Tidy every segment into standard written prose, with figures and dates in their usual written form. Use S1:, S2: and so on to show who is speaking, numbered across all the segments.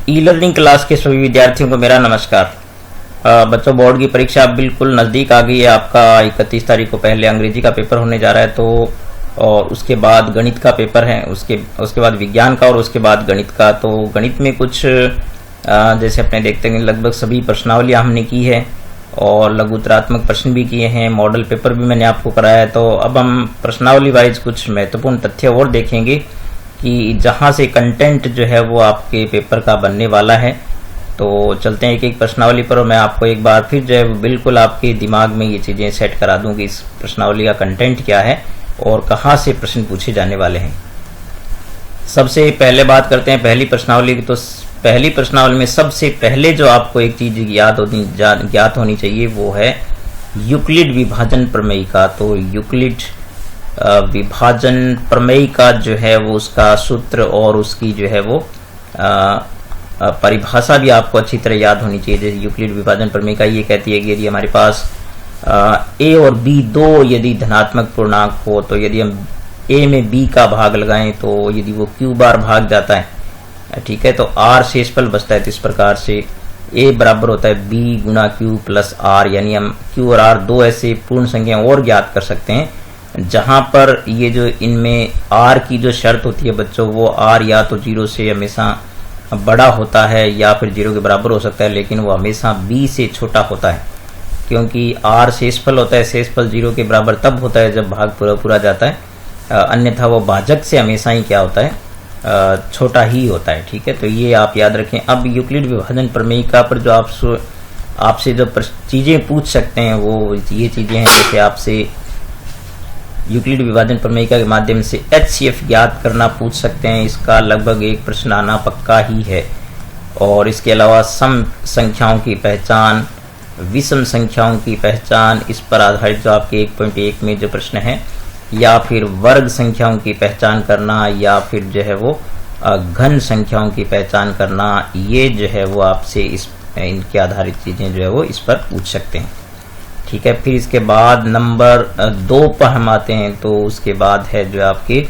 S1: E learning class के सभी विद्यार्थियों को मेरा नमस्कार। बच्चों, बोर्ड की परीक्षा बिल्कुल नज़दीक आ गई है। आपका 31 तारीख को पहले अंग्रेजी का पेपर होने जा रहा है, तो और उसके बाद गणित का पेपर है, उसके बाद विज्ञान का और उसके बाद गणित का। तो गणित में कुछ जैसे अपने देखते हैं लगभग सभी प्रश्नावलियाँ हमने की है और लघुतरात्मक प्रश्न भी किए हैं, मॉडल पेपर भी मैंने आपको कराया है। तो अब हम प्रश्नावली वाइज कुछ महत्वपूर्ण तथ्य और देखेंगे कि जहाँ से कंटेंट जो है वो आपके पेपर का बनने वाला है। तो चलते हैं एक एक प्रश्नावली पर और मैं आपको एक बार फिर जो है बिल्कुल आपके दिमाग में ये चीज़ें सेट करा दूँ कि इस प्रश्नावली का कंटेंट क्या है और कहाँ से प्रश्न पूछे जाने वाले हैं। सबसे पहले बात करते हैं पहली प्रश्नावली की। तो पहली प्रश्नावली में सबसे पहले जो आपको एक चीज़ ज्ञात होनी चाहिए वो है यूक्लिड विभाजन प्रमेय का। तो यूक्लिड विभाजन प्रमेय का जो है वो उसका सूत्र और उसकी जो है वो परिभाषा भी आपको अच्छी तरह याद होनी चाहिए। जैसे यूक्लिड विभाजन प्रमेय का ये कहती है कि यदि हमारे पास a और b दो यदि धनात्मक पूर्णांक हो, तो यदि हम a में b का भाग लगाएं तो यदि वो q बार भाग जाता है, ठीक है, तो r शेषफल बचता है। तो इस प्रकार से a बराबर होता है b गुना q प्लस r, यानी हम q और r दो ऐसे पूर्ण संख्या और ज्ञात कर सकते हैं जहां पर ये जो इनमें r की जो शर्त होती है बच्चों, वो r या तो 0 से हमेशा बड़ा होता है या फिर 0 के बराबर हो सकता है, लेकिन वो हमेशा b से छोटा होता है, क्योंकि r शेषफल होता है। शेषफल 0 के बराबर तब होता है जब भाग पूरा जाता है, अन्यथा वो भाजक से हमेशा ही क्या होता है, छोटा ही होता है। ठीक है, तो ये आप याद रखें। अब यूक्लिड विभाजन प्रमेय का पर जो आपसे जो चीज़ें पूछ सकते हैं वो ये चीज़ें हैं, जैसे आपसे यूक्लिड विभाजन प्रमेय के माध्यम से HCF ज्ञात करना पूछ सकते हैं। इसका लगभग एक प्रश्न आना पक्का ही है। और इसके अलावा सम संख्याओं की पहचान, विषम संख्याओं की पहचान, इस पर आधारित जो आपके 1.1 में जो प्रश्न है, या फिर वर्ग संख्याओं की पहचान करना, या फिर जो है वो घन संख्याओं की पहचान करना, ये जो है वो आपसे इनके आधारित चीज़ें जो है वो इस पर पूछ सकते हैं। ठीक है, फिर इसके बाद नंबर 2 पर हम आते हैं। तो उसके बाद है जो आपके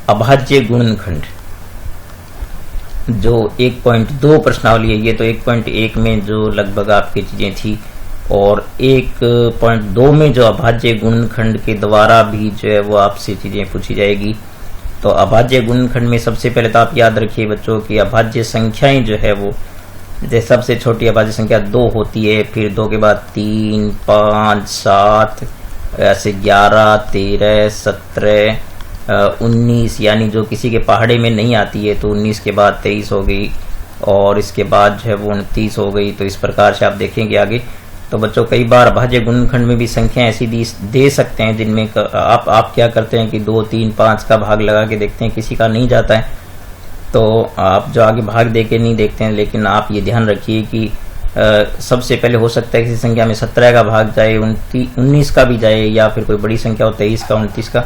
S1: अभाज्य गुणनखंड, जो 1.2 प्रश्नावली है। ये तो 1.1 में जो लगभग आपकी चीज़ें थी, और 1.2 में जो अभाज्य गुणनखंड के द्वारा भी जो है वो आपसे चीज़ें पूछी जाएगी। तो अभाज्य गुणनखंड में सबसे पहले तो आप याद रखिए बच्चों की अभाज्य संख्याएं जो है वो, जैसे सबसे छोटी अभाज्य संख्या 2 होती है, फिर 2 के बाद 3, 5, 7, ऐसे 11, 13, 17, 19, यानी जो किसी के पहाड़े में नहीं आती है, तो 19 के बाद 23 हो गई, और इसके बाद जो है वो 29 हो गई। तो इस प्रकार से आप देखेंगे आगे। तो बच्चों कई बार अभाज्य गुणनखंड में भी संख्या ऐसी दे सकते हैं जिनमें आप क्या करते हैं कि 2, 3, 5 का भाग लगा के देखते हैं, किसी का नहीं जाता है तो आप जो आगे भाग दे के नहीं देखते हैं। लेकिन आप ये ध्यान रखिए कि सबसे पहले हो सकता है किसी संख्या में 17 का भाग जाए, 19 का भी जाए, या फिर कोई बड़ी संख्या हो 23 का, 29 का।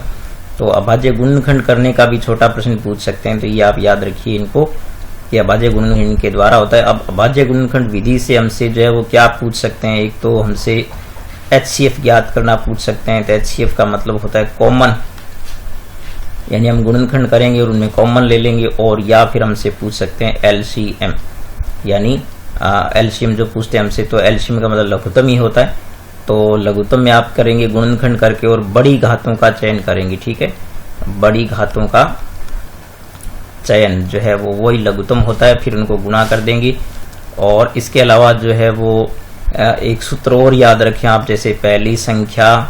S1: तो अभाज्य गुणनखंड करने का भी छोटा प्रश्न पूछ सकते हैं। तो ये आप याद रखिए इनको कि अभाज्य गुणनखंड के द्वारा होता है। अब अभाज्य गुणनखंड विधि से हमसे जो है वो क्या पूछ सकते हैं, एक तो हमसे HCF ज्ञात करना पूछ सकते हैं। तो HCF का मतलब होता है कॉमन, यानी हम गुणनखंड करेंगे और उनमें कॉमन ले लेंगे, और या फिर हमसे पूछ सकते हैं LCM, यानी LCM जो पूछते हैं हमसे, तो LCM का मतलब लघुत्तम ही होता है। तो लघुत्तम में आप करेंगे गुणनखंड करके और बड़ी घातों का चयन करेंगे। ठीक है, बड़ी घातों का चयन जो है वो वही लघुत्तम होता है, फिर उनको गुणा कर देंगे। और इसके अलावा जो है वो एक सूत्र और याद रखें आप, जैसे पहली संख्या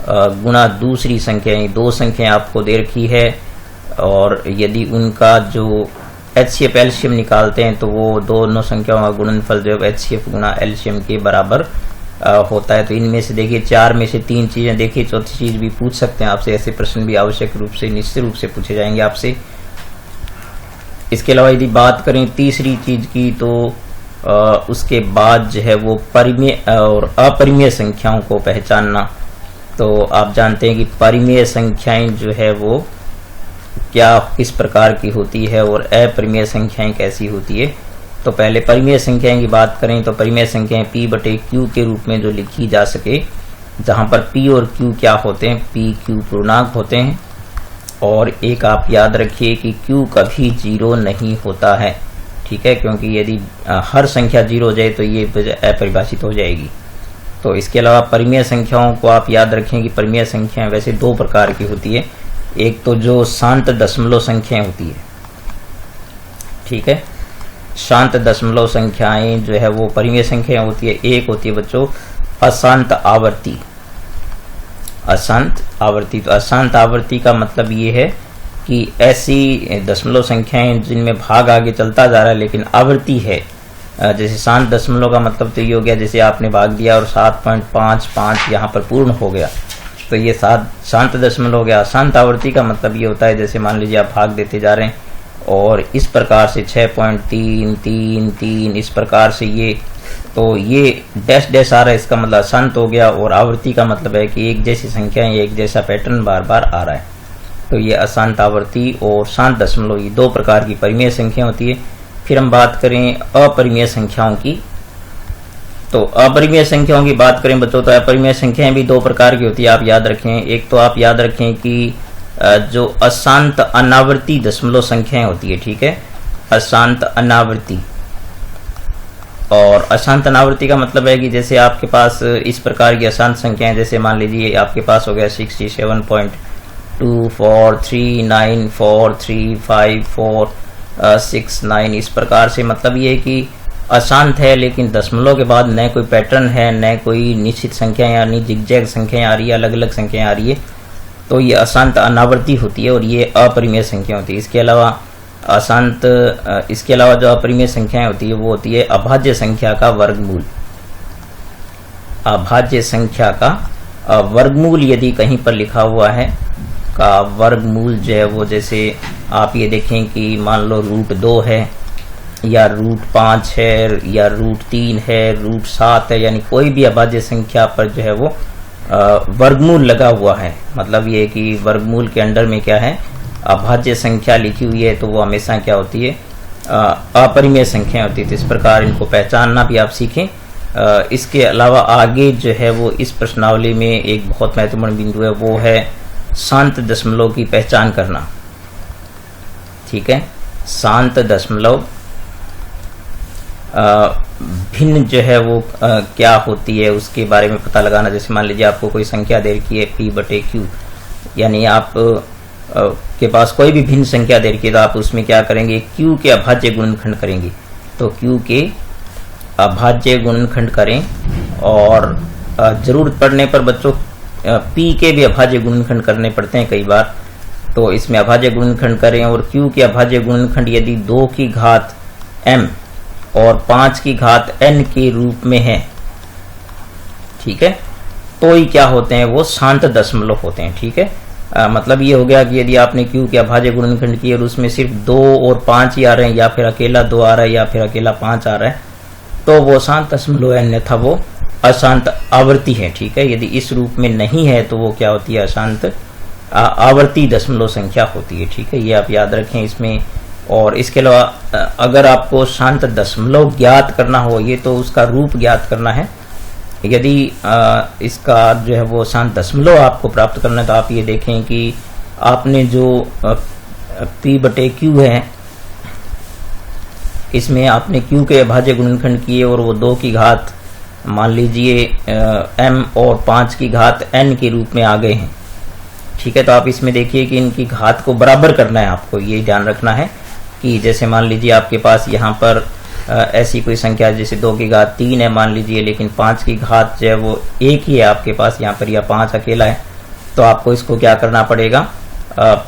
S1: गुणा दूसरी संख्या, 2 संख्याएं आपको दे रखी है, और यदि उनका जो HCF LCM निकालते हैं तो वो दोनों संख्याओं का गुणनफल जो है HCF गुणा LCM के बराबर होता है। तो इनमें से देखिए 4 में से 3 चीजें देखिए, चौथी चीज भी पूछ सकते हैं आपसे। ऐसे प्रश्न भी आवश्यक रूप से निश्चित रूप से पूछे जाएंगे आपसे। इसके अलावा यदि बात करें तीसरी चीज की, तो उसके बाद जो है वो परिमेय और अपरिमेय संख्याओं को पहचानना। तो आप जानते हैं कि परिमेय संख्याएं जो है वो क्या किस प्रकार की होती है और अपरिमेय संख्याएं कैसी होती है। तो पहले परिमेय संख्याएं की बात करें तो परिमेय संख्याएं P/Q के रूप में जो लिखी जा सके, जहां पर P और Q क्या होते हैं, P Q पूर्णांक होते हैं। और एक आप याद रखिए कि Q कभी 0 नहीं होता है। ठीक है, क्योंकि यदि हर संख्या 0 हो जाए तो ये अपरिभाषित हो जाएगी। तो इसके अलावा परिमेय संख्याओं को आप याद रखें कि परिमेय संख्याएं वैसे दो प्रकार की होती है। एक तो जो शांत दशमलव संख्याएं होती है, ठीक है, शांत दशमलव संख्याएं जो है वो परिमेय संख्याएं होती है। एक होती है बच्चों अशांत आवर्ती। अशांत आवर्ती, तो अशांत आवर्ती का मतलब ये है कि ऐसी दशमलव संख्याएं जिनमें भाग आगे चलता जा रहा है लेकिन आवर्ती है। जैसे शांत दशमलव का मतलब तो ये हो गया जैसे आपने भाग दिया और 7.55 यहाँ पर पूर्ण हो गया, तो ये शांत दशमलव हो गया। अशांत आवर्ती का मतलब ये होता है जैसे मान लीजिए आप भाग देते जा रहे हैं और इस प्रकार से 6.333 इस प्रकार से ये, तो ये डैश डैश आ रहा है, इसका मतलब अशांत हो गया। और आवर्ती का मतलब है कि एक जैसी संख्याएं, एक जैसा पैटर्न बार बार आ रहा है। तो ये अशांत आवर्ती और शांत दशमलव, ये दो प्रकार की परिमेय संख्या होती है। फिर हम बात करें अपरिमेय संख्याओं की। तो अपरिमेय संख्याओं की बात करें बच्चों, तो अपरिमेय संख्याएं भी दो प्रकार की होती है, आप याद रखें। एक तो आप याद रखें कि जो अशांत अनावर्ती दशमलव संख्याएं होती है, ठीक है, अशांत अनावर्ती। और अशांत अनावर्ती का मतलब है कि जैसे आपके पास इस प्रकार की अशांत संख्याएं, जैसे मान लीजिए आपके पास हो गया 67.2439435469 इस प्रकार से, मतलब ये है कि अशांत है लेकिन दशमलव के बाद न कोई पैटर्न है, न कोई निश्चित संख्या यानी जिगजैग संख्याएं आ रही है, अलग अलग संख्याएं आ रही है, तो ये अशांत अनावर्ती होती है और ये अपरिमेय संख्या होती है। इसके अलावा इसके अलावा जो अपरिमेय संख्याएं होती है वो होती है अभाज्य संख्या का वर्गमूल। अभाज्य संख्या का वर्गमूल यदि कहीं पर लिखा हुआ है का वर्गमूल जो है वो, जैसे आप ये देखें कि मान लो √2 है या √5 है या √3 है, √7 है, यानी कोई भी अभाज्य संख्या पर जो है वो वर्गमूल लगा हुआ है, मतलब ये कि वर्गमूल के अंडर में क्या है, अभाज्य संख्या लिखी हुई है, तो वो हमेशा क्या होती है, अपरिमेय संख्या होती है। तो इस प्रकार इनको पहचानना भी आप सीखें। इसके अलावा आगे जो है वो इस प्रश्नावली में एक बहुत महत्वपूर्ण बिंदु है, वो है शांत दशमलव की पहचान करना, ठीक है। शांत दशमलव भिन्न जो है वो क्या होती है उसके बारे में पता लगाना। जैसे मान लीजिए आपको कोई संख्या दे रखी है p/q, यानी आप के पास कोई भी भिन्न संख्या दे रखी है, तो आप उसमें क्या करेंगे, q के अभाज्य गुणनखंड करेंगे। तो q के अभाज्य गुणनखंड करें और जरूरत पड़ने पर बच्चों p के भी अभाज्य गुणनखंड करने पड़ते हैं कई बार। तो इसमें अभाज्य गुणनखंड करें और q के अभाज्य गुणनखंड यदि 2 की घात m और 5 की घात n के रूप में है, ठीक है, तो ही क्या होते हैं, वो शांत दशमलव होते हैं, ठीक है। मतलब ये हो गया कि यदि आपने q के अभाज्य गुणनखंड किए और उसमें सिर्फ 2 और 5 ही आ रहे हैं, या फिर अकेला 2 आ रहा है या फिर अकेला 5 आ रहा है, तो वो शांत दशमलव है, अन्यथा वो अशांत आवर्ती है, ठीक है। यदि इस रूप में नहीं है तो वो क्या होती है, अशांत आवर्ती दशमलव संख्या होती है, ठीक है। ये आप याद रखें इसमें। और इसके अलावा अगर आपको शांत दशमलव ज्ञात करना हो, ये तो उसका रूप ज्ञात करना है। यदि इसका जो है वो शांत दशमलव आपको प्राप्त करना है, तो आप ये देखें कि आपने जो p/q है, इसमें आपने q के अभाज्य गुणनखंड किए और वो 2 की घात मान लीजिए m और 5 की घात n के रूप में आ गए हैं, ठीक है। तो आप इसमें देखिए कि इनकी घात को बराबर करना है, आपको ये ध्यान रखना है कि जैसे मान लीजिए आपके पास यहाँ पर ऐसी कोई संख्या जैसे 2 की घात 3 है मान लीजिए, लेकिन 5 की घात जो है वो 1 ही है आपके पास यहाँ पर, या 5 अकेला है, तो आपको इसको क्या करना पड़ेगा,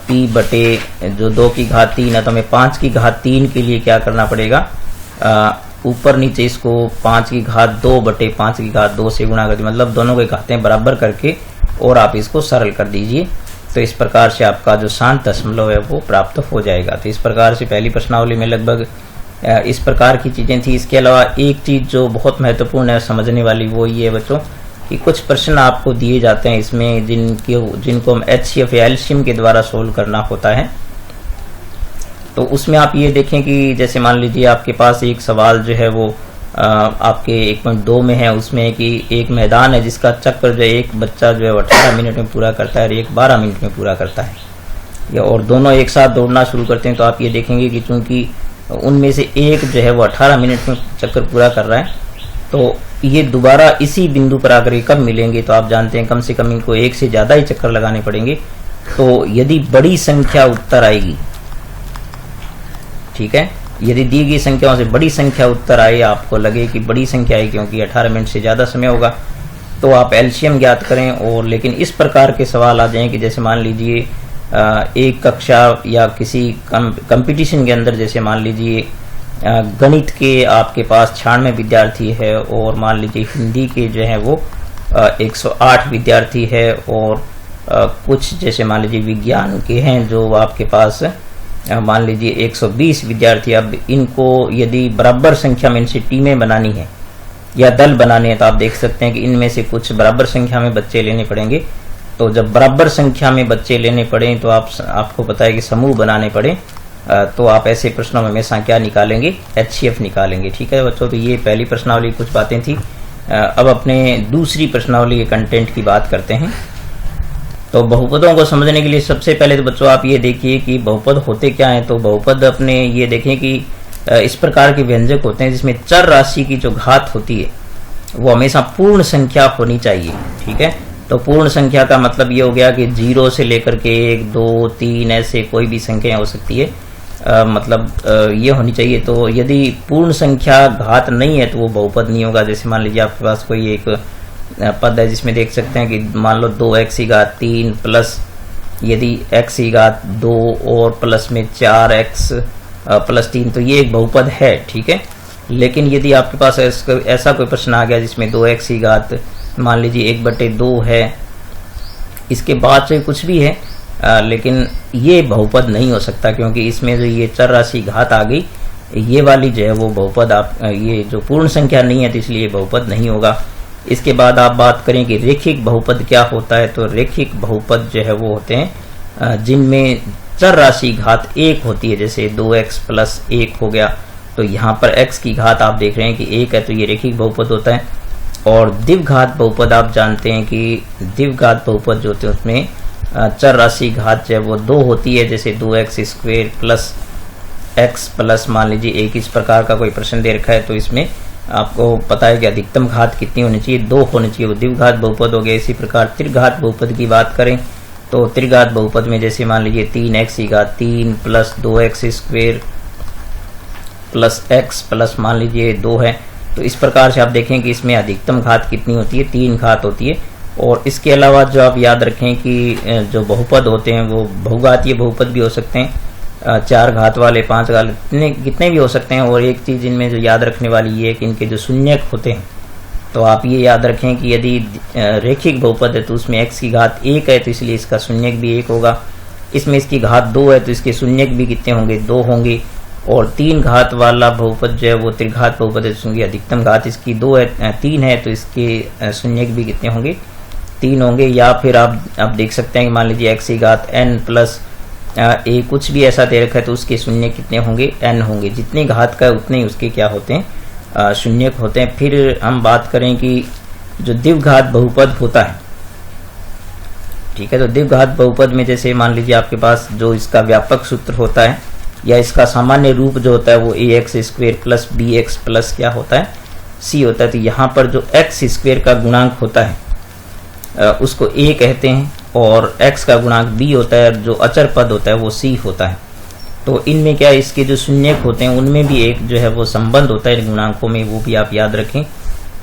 S1: p/ जो 2 की घात 3 है, तो हमें 5 की घात 3 के लिए क्या करना पड़ेगा, ऊपर नीचे इसको 5 की घात 2/5 की घात 2 से गुणा कर दी, मतलब दोनों की घातें बराबर करके और आप इसको सरल कर दीजिए। तो इस प्रकार से आपका जो शांत दशमलव है वो प्राप्त हो जाएगा। तो इस प्रकार से पहली प्रश्नावली में लगभग इस प्रकार की चीजें थी। इसके अलावा एक चीज जो बहुत महत्वपूर्ण है समझने वाली, वो ये है बच्चों कि कुछ प्रश्न आपको दिए जाते हैं इसमें जिनको हम HCF या एलसीएम के द्वारा सोल्व करना होता है। तो उसमें आप ये देखें कि जैसे मान लीजिए आपके पास एक सवाल जो है वो आपके 1.2 में है, उसमें कि एक मैदान है जिसका चक्कर जो एक बच्चा जो है 18 मिनट में पूरा करता है और एक 12 मिनट में पूरा करता है, या और दोनों एक साथ दौड़ना शुरू करते हैं। तो आप ये देखेंगे कि चूंकि उनमें से एक जो है वो 18 मिनट में चक्कर पूरा कर रहा है, तो ये दोबारा इसी बिंदु पर आकर के कब मिलेंगे, तो आप जानते हैं कम से कम इनको एक से ज्यादा ही चक्कर लगाने पड़ेंगे। तो यदि बड़ी संख्या उत्तर आएगी, ठीक है, यदि दी गई संख्याओं से बड़ी संख्या उत्तर आए, आपको लगे कि बड़ी संख्या है क्योंकि 18 मिनट से ज्यादा समय होगा, तो आप एलसीएम ज्ञात करें। और लेकिन इस प्रकार के सवाल आ जाएं कि जैसे मान लीजिए एक कक्षा या किसी कंपटीशन के अंदर, जैसे मान लीजिए गणित के आपके पास 96 विद्यार्थी है और मान लीजिए हिंदी के जो है वो 108 विद्यार्थी है, और कुछ जैसे मान लीजिए विज्ञान के हैं जो आपके पास मान लीजिए 120 विद्यार्थी। अब इनको यदि बराबर संख्या में इनसे टीमें बनानी है या दल बनाने हैं, तो आप देख सकते हैं कि इनमें से कुछ बराबर संख्या में बच्चे लेने पड़ेंगे। तो जब बराबर संख्या में बच्चे लेने पड़े तो आपको पता है कि समूह बनाने पड़े, तो आप ऐसे प्रश्नों में हमेशा क्या निकालेंगे, HCF निकालेंगे। ठीक है बच्चों, तो ये पहली प्रश्नावली कुछ बातें थी। अब अपने दूसरी प्रश्नावली के कंटेंट की बात करते हैं। तो बहुपदों को समझने के लिए सबसे पहले तो बच्चों आप ये देखिए कि बहुपद होते क्या हैं। तो बहुपद अपने ये देखें कि इस प्रकार के व्यंजक होते हैं जिसमें चर राशि की जो घात होती है वो हमेशा पूर्ण संख्या होनी चाहिए। ठीक है, तो पूर्ण संख्या का मतलब ये हो गया कि 0 से लेकर के 1, 2, 3 ऐसे कोई भी संख्या हो सकती है, ये होनी चाहिए। तो यदि पूर्ण संख्या घात नहीं है तो वो बहुपद नहीं होगा। जैसे मान लीजिए आपके पास कोई एक पद है जिसमें देख सकते हैं कि मान लो 2x की घात 3 प्लस यदि x की घात 2 और प्लस में 4x प्लस 3, तो ये एक बहुपद है। ठीक है, लेकिन यदि आपके पास ऐसा कोई प्रश्न आ गया जिसमें 2x की घात मान लीजिए 1/2 है, इसके बाद से कुछ भी है, लेकिन ये बहुपद नहीं हो सकता क्योंकि इसमें जो ये चर राशि घात आ गई, ये वाली जो है वो बहुपद ये जो पूर्ण संख्या नहीं है, तो इसलिए बहुपद नहीं होगा। इसके बाद आप बात करें कि रेखिक बहुपद क्या होता है। तो रेखिक बहुपद जो है वो होते हैं जिनमें चर राशि घात 1 होती है, जैसे 2x प्लस 1 हो गया, तो यहाँ पर x की घात आप देख रहे हैं कि 1 है, तो ये रेखिक बहुपद होता है। और द्विघात बहुपद आप जानते हैं कि द्विघात बहुपद जो होते हैं उसमें चर राशि घात जो है वो 2 होती है, जैसे 2x square plus x plus मान लीजिए 1। इस प्रकार का कोई प्रश्न दे रखा है तो इसमें आपको पता है कि अधिकतम घात कितनी होनी चाहिए, 2 होनी चाहिए, वो द्विघात बहुपद हो गया। इसी प्रकार त्रिघात बहुपद की बात करें तो त्रिघात बहुपद में जैसे मान लीजिए 3x की घात 3 plus 2x square plus x plus मान लीजिए 2 है, तो इस प्रकार से आप देखें कि इसमें अधिकतम घात कितनी होती है, 3 घात होती है। और इसके अलावा जो आप याद रखें कि जो बहुपद होते हैं वो बहुघातीय बहुपद भी हो सकते हैं, 4 घात वाले, 5 घात, कितने भी हो सकते हैं। और एक चीज इनमें जो याद रखने वाली ये है कि इनके जो शून्यक होते हैं, तो आप ये याद रखें कि यदि रेखिक बहुपद है तो उसमें x की घात 1 है, तो इसलिए इसका शून्यक भी 1 होगा। इसमें इसकी घात 2 है तो इसके शून्यक भी कितने होंगे, 2 होंगे। और 3 घात वाला बहुपद जो है वो त्रिघात बहुपद है, उसकी अधिकतम घात इसकी 2 है, 3 है, तो इसके शून्यक भी कितने होंगे, 3 होंगे। या फिर आप देख सकते हैं कि मान लीजिए x की घात n प्लस a कुछ भी ऐसा दे रखा है तो उसके शून्य कितने होंगे, n होंगे। जितनी घात का उतने ही उसके क्या होते हैं, शून्यक होते हैं। फिर हम बात करें कि जो द्विघात बहुपद होता है, ठीक है, तो द्विघात बहुपद में जैसे मान लीजिए आपके पास जो इसका व्यापक सूत्र होता है या इसका सामान्य रूप जो होता है वो ax square plus bx plus क्या होता है, c होता है। तो यहाँ पर जो x स्क्वायर का गुणांक होता है उसको a कहते हैं और x का गुणांक b होता है, जो अचर पद होता है वो c होता है। तो इनमें क्या इसके जो शून्यक होते हैं उनमें भी एक जो है वो संबंध होता है गुणांकों में, वो भी आप याद रखें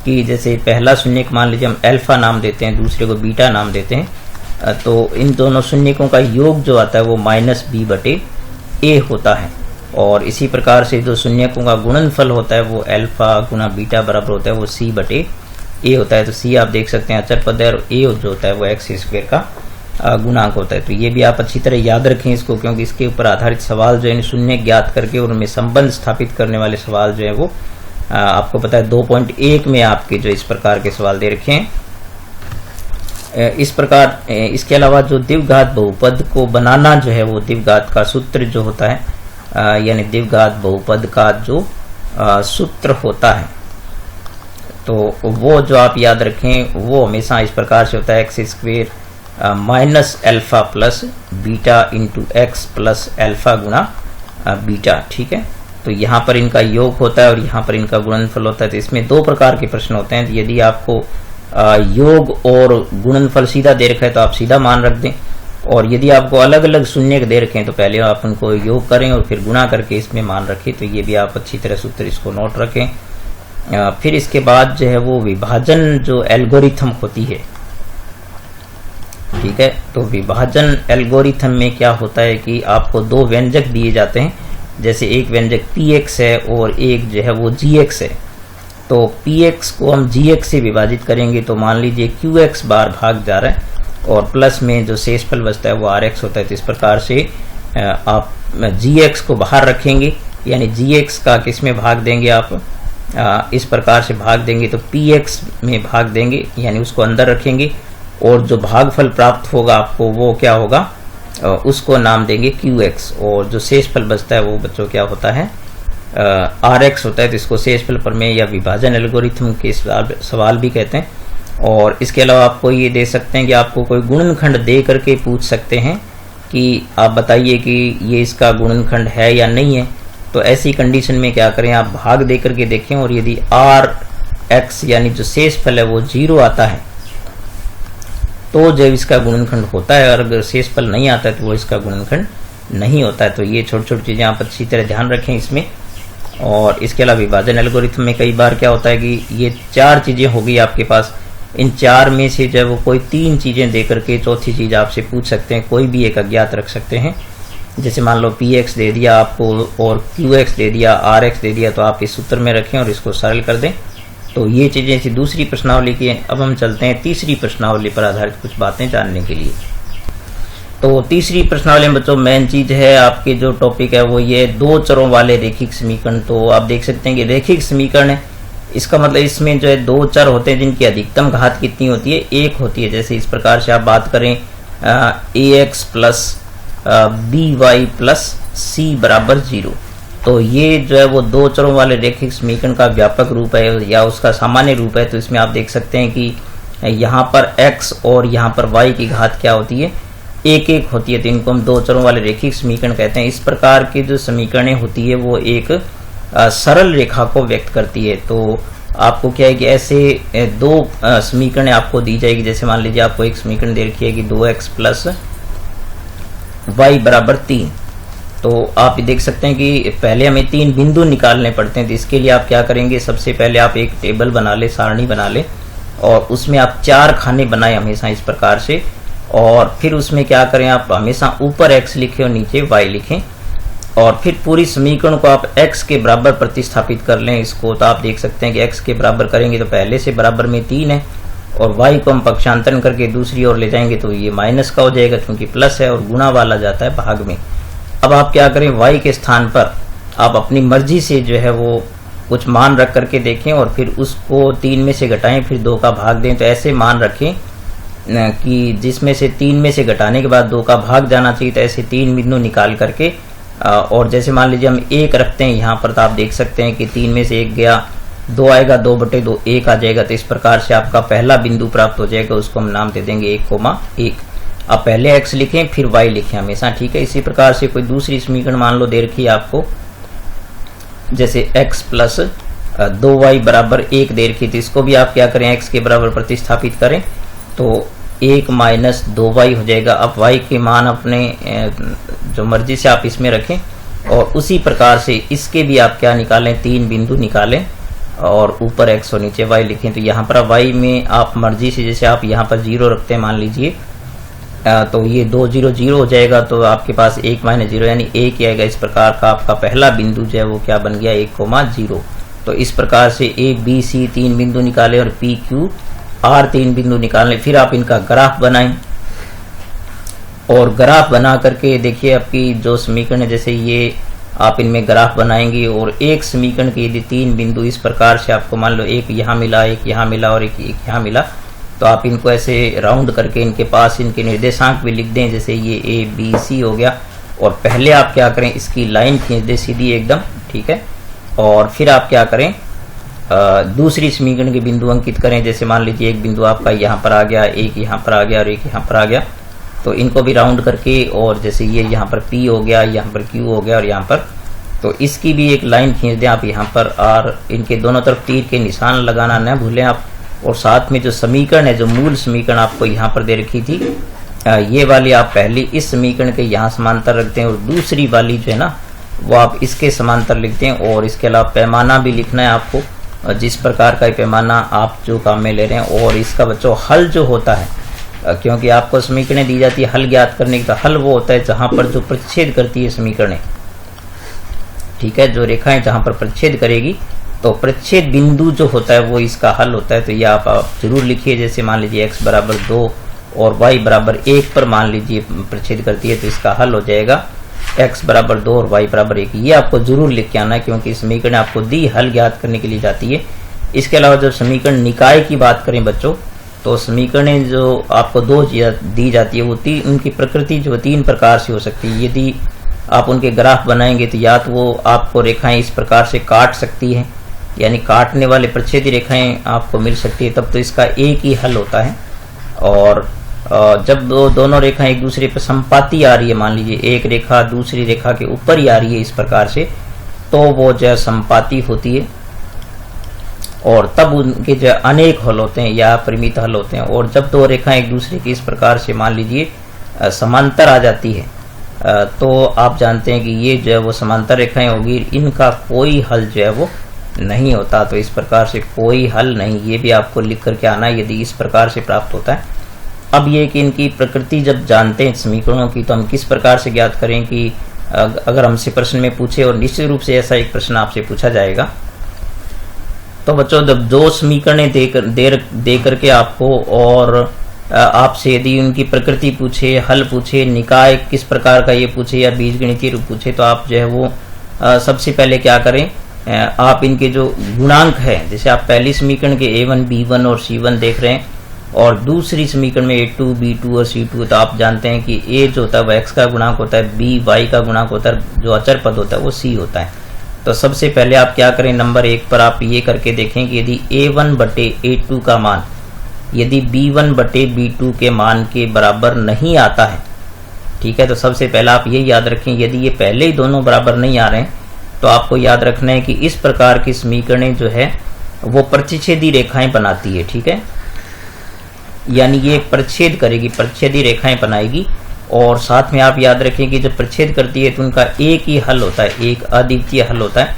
S1: कि जैसे पहला शून्यक मान लीजिए हम अल्फा नाम देते हैं, दूसरे को बीटा नाम देते हैं, तो इन दोनों शून्यकों का योग जो आता है वो -b/a होता है। और इसी प्रकार से जो शून्यकों का गुणनफल होता है वो अल्फा गुना बीटा बराबर होता है वो c/a होता है। तो c आप देख सकते हैं अचर पद है और a जो होता है वो x स्क्वायर का गुणांक होता है। तो ये भी आप अच्छी तरह याद रखें इसको, क्योंकि इसके ऊपर आधारित सवाल जो है शून्य ज्ञात करके और उनमें संबंध स्थापित करने वाले सवाल जो है वो आपको पता है 2.1 में आपके जो इस प्रकार के सवाल दे रखे हैं। इस प्रकार इसके अलावा जो द्विघात बहुपद को बनाना जो है वो द्विघात का सूत्र जो होता है यानी द्विघात बहुपद का जो सूत्र होता है, तो वो जो आप याद रखें वो हमेशा इस प्रकार से होता है x square minus alpha plus beta into x plus alpha गुना बीटा। ठीक है, तो यहाँ पर इनका योग होता है और यहाँ पर इनका गुणनफल होता है। तो इसमें दो प्रकार के प्रश्न होते हैं। यदि आपको योग और गुणनफल सीधा दे रखा है तो आप सीधा मान रख दें, और यदि आपको अलग अलग शून्य दे रखे हैं तो पहले आप उनको योग करें और फिर गुणा करके इसमें मान रखें। तो ये भी आप अच्छी तरह सूत्र इसको नोट रखें। फिर इसके बाद जो है वो विभाजन जो एल्गोरिथम होती है, ठीक है। तो विभाजन एल्गोरिथम में क्या होता है कि आपको दो व्यंजक दिए जाते हैं, जैसे एक व्यंजक px है और एक जो है वो gx है। तो px को हम gx से विभाजित करेंगे तो मान लीजिए qx बार भाग जा रहा है और प्लस में जो शेषफल बचता है वो rx होता है। तो इस प्रकार से आप gx को बाहर रखेंगे, यानी gx का किस में भाग देंगे आप, इस प्रकार से भाग देंगे तो px में भाग देंगे, यानी उसको अंदर रखेंगे, और जो भागफल प्राप्त होगा आपको वो क्या होगा, उसको नाम देंगे qx, और जो शेषफल बचता है वो बच्चों क्या होता है, rx होता है। तो इसको शेषफल प्रमेय या विभाजन एल्गोरिथम के सवाल भी कहते हैं। और इसके अलावा आपको ये दे सकते हैं कि आपको कोई गुणनखंड दे करके पूछ सकते हैं कि आप बताइए कि ये इसका गुणनखंड है या नहीं है। तो ऐसी कंडीशन में क्या करें, आप भाग दे करके देखें, और यदि rx यानी जो शेषफल है वो 0 आता है तो जब इसका गुणनखंड होता है, और अगर शेषफल नहीं आता है तो वो इसका गुणनखंड नहीं होता है। तो ये छोटी छोटी चीजें आप अच्छी तरह ध्यान रखें इसमें। और इसके अलावा विभाजन एल्गोरिथम में कई बार क्या होता है कि ये 4 चीजें होगी आपके पास, इन 4 में से जो है वो कोई 3 चीजें दे करके चौथी चीज आपसे पूछ सकते हैं, कोई भी एक अज्ञात रख सकते हैं। जैसे मान लो px दे दिया आपको और qx दे दिया, rx दे दिया, तो आप इस सूत्र में रखें और इसको सरल कर दें। तो ये चीजें थी दूसरी प्रश्नावली की। अब हम चलते हैं तीसरी प्रश्नावली पर आधारित कुछ बातें जानने के लिए। तो तीसरी प्रश्नावली में बच्चों मेन चीज है आपके जो टॉपिक है वो ये 2 चरों वाले रेखिक समीकरण। तो आप देख सकते हैं कि रेखिक समीकरण है, इसका मतलब इसमें जो है 2 चर होते हैं जिनकी अधिकतम घात कितनी होती है, 1 होती है। जैसे इस प्रकार से आप बात करें ax plus by plus c बराबर 0। तो ये जो है वो 2 चरों वाले रेखिक समीकरण का व्यापक रूप है या उसका सामान्य रूप है। तो इसमें आप देख सकते हैं कि यहाँ पर x और यहाँ पर y की घात क्या होती है, 1 होती है। तो इनको हम 2 चरों वाले रेखिक समीकरण कहते हैं। इस प्रकार की जो समीकरणें होती है वो एक सरल रेखा को व्यक्त करती है। तो आपको क्या है कि ऐसे 2 समीकरणें आपको दी जाएगी। जैसे मान लीजिए आपको एक समीकरण दे रखी है कि 2x प्लस y बराबर 3। तो आप देख सकते हैं कि पहले हमें 3 बिंदु निकालने पड़ते हैं। तो इसके लिए आप क्या करेंगे, सबसे पहले आप एक टेबल बना ले, सारणी बना ले, और उसमें आप 4 खाने बनाए हमेशा इस प्रकार से। और फिर उसमें क्या करें, आप हमेशा ऊपर x लिखें और नीचे y लिखें, और फिर पूरी समीकरण को आप x के बराबर प्रतिस्थापित कर लें इसको। तो आप देख सकते हैं कि x के बराबर करेंगे तो पहले से बराबर में 3 है, और y को हम पक्षांतरण करके दूसरी ओर ले जाएंगे तो ये माइनस का हो जाएगा क्योंकि प्लस है, और गुणा वाला जाता है भाग में। अब आप क्या करें, y के स्थान पर आप अपनी मर्जी से जो है वो कुछ मान रख करके देखें और फिर उसको 3 में से घटाएं, फिर 2 का भाग दें। तो ऐसे मान रखें कि जिसमें से 3 में से घटाने के बाद 2 का भाग जाना चाहिए। तो ऐसे 3 बिंदु निकाल करके, और जैसे मान लीजिए हम 1 रखते हैं यहाँ पर, तो आप देख सकते हैं कि 3 में से 1 गया, 2 आएगा, 2/2 1 आ जाएगा। तो इस प्रकार से आपका पहला बिंदु प्राप्त हो जाएगा, उसको हम नाम दे देंगे 1,1। आप पहले x लिखें फिर y लिखें हमेशा, ठीक है। इसी प्रकार से कोई दूसरी समीकरण मान लो दे रखी है आपको, जैसे x प्लस 2y बराबर 1 दे रखी थी, इसको भी आप क्या करें, x के बराबर प्रतिस्थापित करें तो 1 माइनस 2y हो जाएगा। अब y के मान अपने जो मर्जी से आप इसमें रखें, और उसी प्रकार से इसके भी आप क्या निकालें, 3 बिंदु निकालें और ऊपर x और नीचे y लिखें। तो यहाँ पर y में आप मर्जी से, जैसे आप यहाँ पर 0 रखते हैं मान लीजिए, तो ये 2 0 0 हो जाएगा, तो आपके पास 1 माइनस 0 यानी 1 आएगा। इस प्रकार का आपका पहला बिंदु जो है वो क्या बन गया, 1,0। तो इस प्रकार से a b c 3 बिंदु निकाले और p q r 3 बिंदु निकालने, फिर आप इनका ग्राफ बनाएं, और ग्राफ बना करके देखिए आपकी जो समीकरण है, जैसे ये आप इनमें ग्राफ बनाएंगे, और एक समीकरण के यदि 3 बिंदु इस प्रकार से आपको मान लो एक यहाँ मिला, एक यहाँ मिला और एक यहाँ मिला, तो आप इनको ऐसे राउंड करके इनके पास इनके निर्देशांक भी लिख दें। जैसे ये a b c हो गया, और पहले आप क्या करें, इसकी लाइन खींच दें सीधी एकदम, ठीक है। और फिर आप क्या करें, दूसरी समीकरण के बिंदु अंकित करें। जैसे मान लीजिए एक बिंदु आपका यहाँ पर आ गया, एक यहाँ पर आ गया और एक यहाँ पर आ गया, तो इनको भी राउंड करके, और जैसे ये यहाँ पर p हो गया, यहाँ पर q हो गया और यहाँ पर तो इसकी भी एक लाइन खींच दें आप यहाँ पर, और इनके दोनों तरफ तीर के निशान लगाना न भूलें आप। और साथ में जो समीकरण है, जो मूल समीकरण आपको यहाँ पर दे रखी थी, ये वाली आप पहली इस समीकरण के यहाँ समांतर रखते हैं और दूसरी वाली जो है ना वो आप इसके समांतर लिखते हैं। और इसके अलावा पैमाना भी लिखना है आपको, जिस प्रकार का पैमाना आप जो काम में ले रहे हैं। और इसका बच्चों हल जो होता है, क्योंकि आपको समीकरणें दी जाती है हल ज्ञात करने की, तो हल वो होता है जहां पर जो प्रतिच्छेद करती है समीकरणें, ठीक है, जो रेखाएं जहां पर प्रतिच्छेद करेगी, तो प्रतिच्छेद बिंदु जो होता है वो इसका हल होता है। तो ये आप जरूर लिखिए। जैसे मान लीजिए x बराबर 2 और y बराबर 1 पर मान लीजिए प्रतिच्छेद करती है, तो इसका हल हो जाएगा x बराबर 2 और y बराबर 1। ये आपको जरूर लिख के आना है, क्योंकि समीकरण आपको दी हल ज्ञात करने के लिए जाती है। इसके अलावा जब समीकरण निकाय की बात करें बच्चों, तो समीकरणें जो आपको दो दी जाती है वो उनकी प्रकृति जो 3 प्रकार से हो सकती है। यदि आप उनके ग्राफ बनाएंगे तो या तो वो आपको रेखाएं इस प्रकार से काट सकती है, यानी काटने वाले प्रतिच्छेदी रेखाएं आपको मिल सकती है, तब तो इसका एक ही हल होता है। और जब दोनों रेखाएं एक दूसरे पर संपाती आ रही है, मान लीजिए एक रेखा दूसरी रेखा के ऊपर ही आ रही है इस प्रकार से, तो वो जो संपाती होती है। और तब उनके जो अनेक हल होते हैं या परिमित हल होते हैं। और जब दो रेखाएं एक दूसरे की इस प्रकार से मान लीजिए समांतर आ जाती है, तो आप जानते हैं कि ये जो है वो समांतर रेखाएं होगी, इनका कोई हल जो है वो नहीं होता। तो इस प्रकार से कोई हल नहीं, ये भी आपको लिख करके आना है यदि इस प्रकार से प्राप्त होता है। अब ये कि इनकी प्रकृति जब जानते हैं समीकरणों की, तो हम किस प्रकार से ज्ञात करें कि अगर हमसे प्रश्न में पूछे, और निश्चित रूप से ऐसा एक प्रश्न आपसे पूछा जाएगा, तो बच्चों जब दो समीकरणें दे करके आपको, और आपसे यदि उनकी प्रकृति पूछे, हल पूछे, निकाय किस प्रकार का ये पूछे या बीजगणितीय रूप पूछे, तो आप जो है वो सबसे पहले क्या करें, आप इनके जो गुणांक है, जैसे आप पहली समीकरण के a1, b1 और c1 देख रहे हैं, और दूसरी समीकरण में a2, b2 और c2, तो आप जानते हैं कि a जो होता है वो x का गुणांक होता है, b y का गुणांक होता है, जो अचर पद होता है वो c होता है। तो सबसे पहले आप क्या करें, नंबर 1 पर आप ये करके देखें कि यदि a1 बटे a2 का मान यदि b1 बटे b2 के मान के बराबर नहीं आता है, ठीक है, तो सबसे पहले आप ये याद रखें, यदि ये पहले ही दोनों बराबर नहीं आ रहे हैं, तो आपको याद रखना है कि इस प्रकार की समीकरणें जो है वो प्रतिच्छेदी रेखाएं बनाती है, ठीक है, यानी ये प्रतिच्छेद करेगी, प्रतिच्छेदी रेखाएं बनाएगी। और साथ में आप याद रखें कि जब प्रतिच्छेद करती है तो उनका एक ही हल होता है, एक अद्वितीय हल होता है,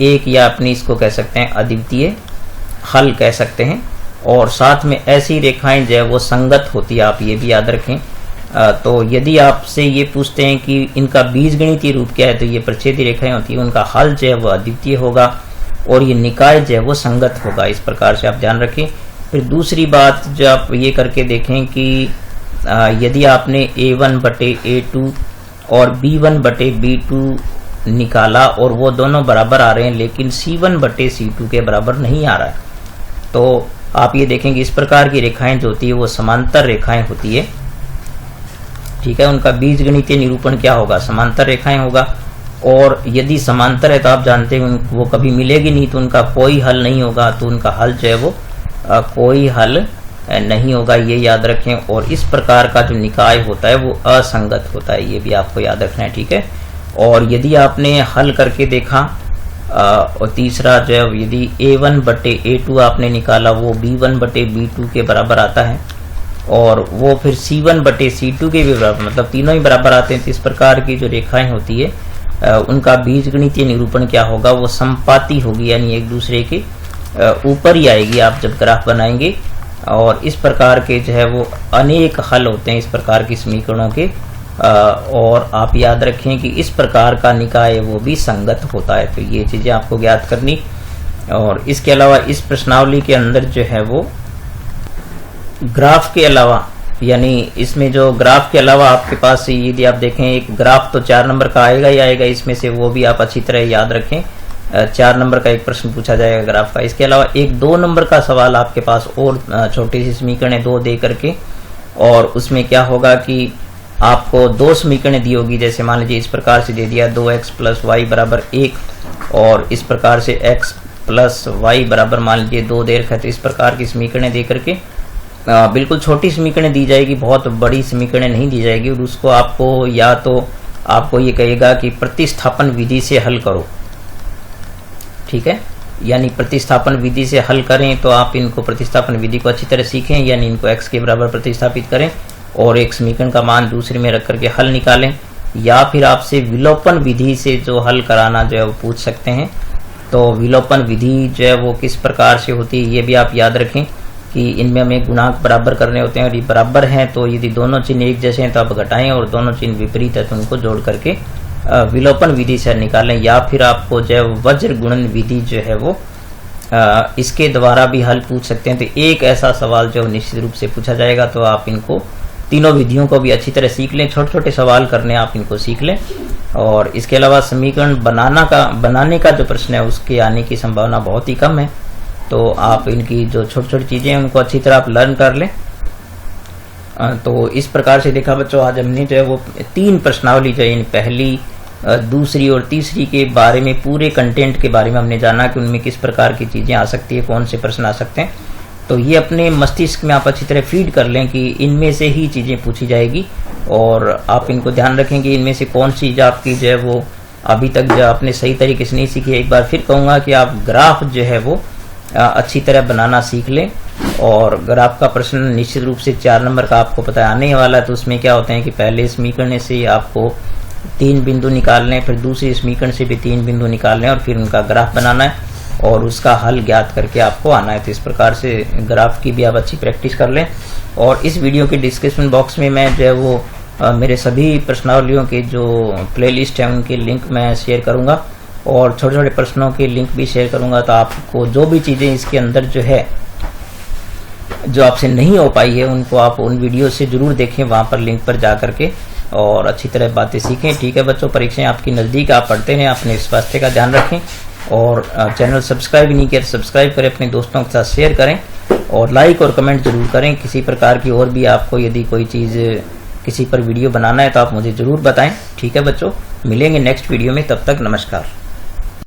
S1: एक, या अपनी इसको कह सकते हैं अद्वितीय हल कह सकते हैं। और साथ में ऐसी रेखाएं जो है वो संगत होती है, आप ये भी याद रखें। तो यदि आपसे ये पूछते हैं कि इनका बीजगणितीय रूप क्या है, तो ये प्रतिच्छेदी रेखाएं होती है, उनका हल जो है वो अद्वितीय होगा और ये निकाय जो है वो संगत होगा। इस प्रकार से आप ध्यान रखें। फिर दूसरी बात जो आप ये करके देखें कि यदि आपने a1 बटे a2 और b1 बटे b2 निकाला और वो दोनों बराबर आ रहे हैं, लेकिन c1 बटे c2 के बराबर नहीं आ रहा है, तो आप ये देखेंगे इस प्रकार की रेखाएं जो होती है वो समांतर रेखाएं होती है, ठीक है। उनका बीजगणितीय निरूपण क्या होगा, समांतर रेखाएं होगा। और यदि समांतर है तो आप जानते हैं वो कभी मिलेगी नहीं, तो उनका कोई हल नहीं होगा, तो उनका हल जो है वो कोई हल नहीं होगा, ये याद रखें। और इस प्रकार का जो निकाय होता है वो असंगत होता है, ये भी आपको याद रखना है, ठीक है। और यदि आपने हल करके देखा, और तीसरा जो है यदि a1 बटे a2 आपने निकाला, वो b1 बटे b2 के बराबर आता है, और वो फिर c1 बटे c2 के भी बराबर, मतलब तीनों ही बराबर आते हैं, तो इस प्रकार की जो रेखाएं होती है उनका बीजगणितीय निरूपण क्या होगा, वो संपाती होगी, यानी एक दूसरे के ऊपर ही आएगी आप जब ग्राफ बनाएंगे। और इस प्रकार के जो है वो अनेक हल होते हैं इस प्रकार की समीकरणों के। और आप याद रखें कि इस प्रकार का निकाय वो भी संगत होता है, तो ये चीजें आपको ज्ञात करनी। और इसके अलावा इस प्रश्नावली के अंदर जो है वो ग्राफ के अलावा, यानी इसमें जो ग्राफ के अलावा आपके पास यदि आप देखें एक ग्राफ तो 4 नंबर का आएगा ही आएगा इसमें से, वो भी आप अच्छी तरह याद रखें। 4 नंबर का एक प्रश्न पूछा जाएगा ग्राफ का। इसके अलावा एक 2 नंबर का सवाल आपके पास और छोटी सी समीकरणें 2 दे करके, और उसमें क्या होगा कि आपको 2 समीकरणें दी होगी, जैसे मान लीजिए इस प्रकार से दे दिया 2x प्लस वाई बराबर 1, और इस प्रकार से x प्लस वाई बराबर मान लीजिए 2 दे रखा है। तो इस प्रकार की समीकरणें दे करके बिल्कुल छोटी समीकरणें दी जाएगी, बहुत बड़ी समीकरणें नहीं दी जाएगी। और उसको आपको या तो आपको ये कहेगा कि प्रतिस्थापन विधि से हल करो, ठीक है। यानी प्रतिस्थापन विधि से हल करें तो आप इनको प्रतिस्थापन विधि को अच्छी तरह सीखें, यानी इनको x के बराबर प्रतिस्थापित करें और एक समीकरण का मान दूसरे में रख करके हल निकालें, या फिर आपसे विलोपन विधि से जो हल कराना जो है वो पूछ सकते हैं। तो विलोपन विधि जो है वो किस प्रकार से होती है ये भी आप याद रखें कि इनमें हमें गुणांक बराबर करने होते हैं और ये बराबर हैं तो यदि दोनों चिन्ह एक जैसे हैं तो आप घटाएं और दोनों चिन्ह विपरीत है तो उनको जोड़ करके विलोपन विधि से निकालें, या फिर आपको जो है वज्र गुणन विधि जो है वो इसके द्वारा भी हल पूछ सकते हैं। तो एक ऐसा सवाल जो निश्चित रूप से पूछा जाएगा तो आप इनको तीनों विधियों को भी अच्छी तरह सीख लें, छोटे छोटे सवाल करने आप इनको सीख लें। और इसके अलावा समीकरण बनाने का जो प्रश्न है उसके आने की संभावना बहुत ही कम है, तो आप इनकी जो छोटी छोटी चीजें हैं उनको अच्छी तरह आप लर्न कर लें। तो इस प्रकार से देखा बच्चों, आज हमने जो है वो 3 प्रश्नावली जो है पहली, दूसरी और तीसरी के बारे में, पूरे कंटेंट के बारे में हमने जाना कि उनमें किस प्रकार की चीजें आ सकती है, कौन से प्रश्न आ सकते हैं। तो ये अपने मस्तिष्क में आप अच्छी तरह फीड कर लें कि इनमें से ही चीजें पूछी जाएगी और आप इनको ध्यान रखेंगे इनमें से कौन सी चीज आपकी जो है वो अभी तक जो आपने सही तरीके से नहीं सीखी। एक बार फिर कहूंगा कि आप ग्राफ जो है वो अच्छी तरह बनाना सीख लें। और ग्राफ का प्रश्न निश्चित रूप से 4 नंबर का आपको पता है आने वाला है। तो उसमें क्या होता है कि पहले समीकरण से आपको 3 बिंदु निकालने, फिर दूसरे समीकरण से भी 3 बिंदु निकालने और फिर उनका ग्राफ बनाना है और उसका हल ज्ञात करके आपको आना है। तो इस प्रकार से ग्राफ की भी आप अच्छी प्रैक्टिस कर लें। और इस वीडियो के डिस्क्रिप्शन बॉक्स में मैं जो है वो मेरे सभी प्रश्नावलियों के जो प्लेलिस्ट है उनके लिंक मैं शेयर करूंगा और छोटे छोटे प्रश्नों के लिंक भी शेयर करूंगा। तो आपको जो भी चीजें इसके अंदर जो है जो आपसे नहीं हो पाई है उनको आप उन वीडियो से जरूर देखें, वहां पर लिंक पर जा करके, और अच्छी तरह बातें सीखें। ठीक है बच्चों, परीक्षाएं आपकी नजदीक, आप पढ़ते हैं, अपने स्वास्थ्य का ध्यान रखें और चैनल सब्सक्राइब नहीं किया तो सब्सक्राइब करें, अपने दोस्तों के साथ शेयर करें और लाइक और कमेंट जरूर करें। किसी प्रकार की और भी आपको यदि कोई चीज किसी पर वीडियो बनाना है तो आप मुझे जरूर बताएं। ठीक है बच्चों, मिलेंगे नेक्स्ट वीडियो में, तब तक नमस्कार।